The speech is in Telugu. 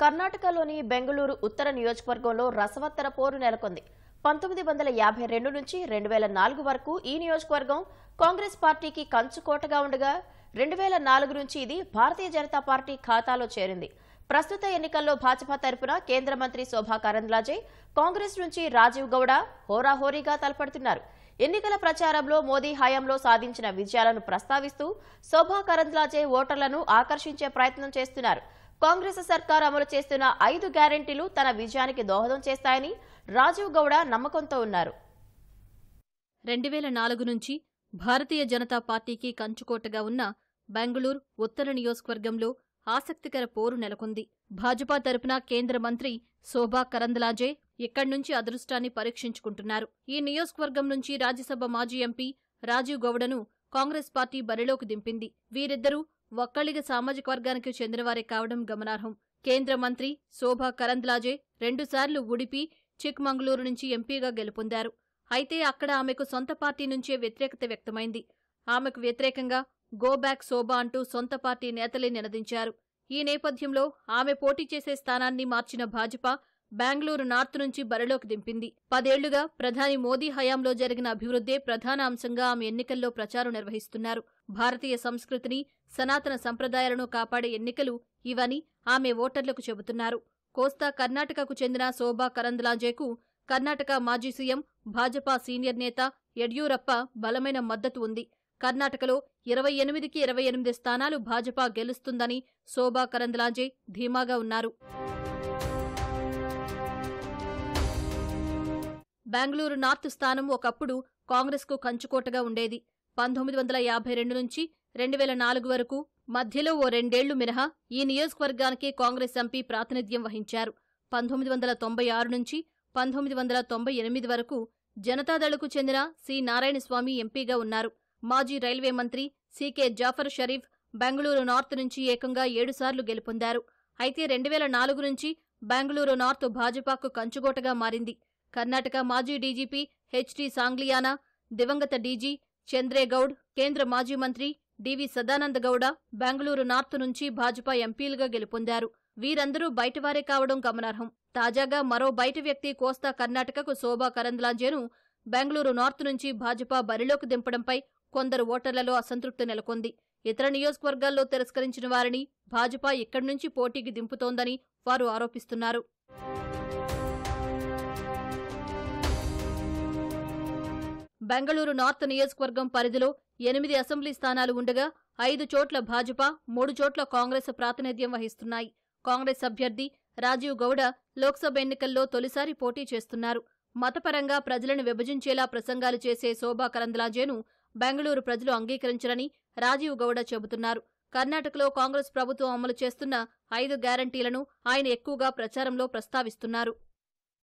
కర్ణాటకలోని బెంగళూరు ఉత్తర నియోజకవర్గంలో రసవత్తర పోరు నెలకొంది. 1952 నుంచి 2004 వరకు ఈ నియోజకవర్గం కాంగ్రెస్ పార్టీకి కంచుకోటగా ఉండగా 2004 నుంచి ఇది భారతీయ జనతా పార్టీ ఖాతాలో చేరింది. ప్రస్తుత ఎన్నికల్లో భాజపా తరపున కేంద్ర మంత్రి శోభా కరంద్లాజే, కాంగ్రెస్ నుంచి రాజీవ్ గౌడ హోరాహోరీగా తలపడుతున్నారు. ఎన్నికల ప్రచారంలో మోదీ హయాంలో సాధించిన విజయాలను ప్రస్తావిస్తూ శోభా కరంద్లాజే ఓటర్లను ఆకర్షించే ప్రయత్నం చేస్తున్నారు. కాంగ్రెస్ సర్కార్ అమలు చేస్తున్న 5 గ్యారెంటీలు తన విజయానికి దోహదం చేస్తాయని రాజీవ్ గౌడ నమ్మకంతో ఉన్నారు. 2004 నుంచి భారతీయ జనతా పార్టీకి కంచుకోటగా ఉన్న బెంగళూరు ఉత్తర నియోజకవర్గంలో ఆసక్తికర పోరు నెలకొంది. భాజపా తరపున కేంద్ర మంత్రి శోభా కరంద్లాజే ఇక్కడి నుంచి అదృష్టాన్ని పరీక్షించుకుంటున్నారు. ఈ నియోజకవర్గం నుంచి రాజ్యసభ మాజీ ఎంపీ రాజీవ్ గౌడను కాంగ్రెస్ పార్టీ బరిలోకి దింపింది. వీరిద్దరూ ఒక్కళిగ సామాజిక వర్గానికి చెందినవారే కావడం గమనార్హం. కేంద్ర మంత్రి శోభా కరంద్లాజే 2 సార్లు ఉడిపి, చిక్మంగళూరు నుంచి ఎంపీగా గెలుపొందారు. అయితే అక్కడ ఆమెకు సొంత పార్టీ నుంచే వ్యతిరేకత వ్యక్తమైంది. ఆమెకు వ్యతిరేకంగా గో బ్యాక్ శోభా అంటూ సొంత పార్టీ నేతలే నినదించారు. ఈ నేపథ్యంలో ఆమె పోటీ చేసే స్థానాన్ని మార్చిన భాజపా బెంగళూరు నార్త్ నుంచి బరిలోకి దింపింది. 10 ఏళ్లుగా ప్రధాని మోదీ హయాంలో జరిగిన అభివృద్ధే ప్రధాన అంశంగా ఆమె ఎన్నికల్లో ప్రచారం నిర్వహిస్తున్నారు. భారతీయ సంస్కృతిని, సనాతన సంప్రదాయాలను కాపాడే ఎన్నికలు ఇవని ఆమె ఓటర్లకు చెబుతున్నారు. కోస్తా కర్ణాటకకు చెందిన శోభా కరంద్లాజేకు కర్ణాటక మాజీ సీఎం, భాజపా సీనియర్ నేత యడ్యూరప్ప బలమైన మద్దతు ఉంది. కర్ణాటకలో 28కి 28 స్థానాలు భాజపా గెలుస్తుందని శోభా కరంద్లాజే ధీమాగా ఉన్నారు. బెంగళూరు నార్త్ స్థానం ఒకప్పుడు కాంగ్రెస్కు కంచుకోటగా ఉండేది. 1952 నుంచి 2004 వరకు మధ్యలో ఓ 2 ఏళ్లు మినహా ఈ నియోజకవర్గానికి కాంగ్రెస్ ఎంపీ ప్రాతినిధ్యం వహించారు. 1996 నుంచి 1998 వరకు జనతాదళకు చెందిన సి నారాయణస్వామి ఎంపీగా ఉన్నారు. మాజీ రైల్వే మంత్రి సికే జాఫర్ షరీఫ్ బెంగళూరు నార్త్ నుంచి ఏకంగా 7 సార్లు గెలుపొందారు. అయితే 2004 నుంచి బెంగళూరు నార్త్ భాజపాకు కంచుకోటగా మారింది. కర్ణాటక మాజీ డీజీపీ హెచ్టీ సాంగ్లియానా, దివంగత డీజీ చంద్రేగౌడ్, కేంద్ర మాజీ మంత్రి డివి సదానంద గౌడ బెంగళూరు నార్త్ నుంచి భాజపా ఎంపీలుగా గెలుపొందారు. వీరందరూ బయటవారే కావడం గమనార్హం. తాజాగా మరో బయట వ్యక్తి కోస్తా కర్ణాటకకు శోభా కరంద్లాజేను బెంగళూరు నార్త్ నుంచి భాజపా బరిలోకి దింపడంపై కొందరు ఓటర్లలో అసంతృప్తి నెలకొంది. ఇతర నియోజకవర్గాల్లో తిరస్కరించిన వారిని భాజపా ఇక్కడి నుంచి పోటీకి దింపుతోందని వారు ఆరోపిస్తున్నారు. బెంగళూరు నార్త్ నియోజకవర్గం పరిధిలో 8 అసెంబ్లీ స్థానాలు ఉండగా 5 చోట్ల భాజపా, 3 చోట్ల కాంగ్రెస్ ప్రాతినిధ్యం వహిస్తున్నాయి. కాంగ్రెస్ అభ్యర్థి రాజీవ్ గౌడ లోక్సభ ఎన్నికల్లో తొలిసారి పోటీ చేస్తున్నారు. మతపరంగా ప్రజలను విభజించేలా ప్రసంగాలు చేసే శోభా కరంద్లాజేను బెంగళూరు ప్రజలు అంగీకరించరని రాజీవ్ గౌడ చెబుతున్నారు. కర్ణాటకలో కాంగ్రెస్ ప్రభుత్వం అమలు చేస్తున్న 5 గ్యారంటీలను ఆయన ఎక్కువగా ప్రచారంలో ప్రస్తావిస్తున్నారు.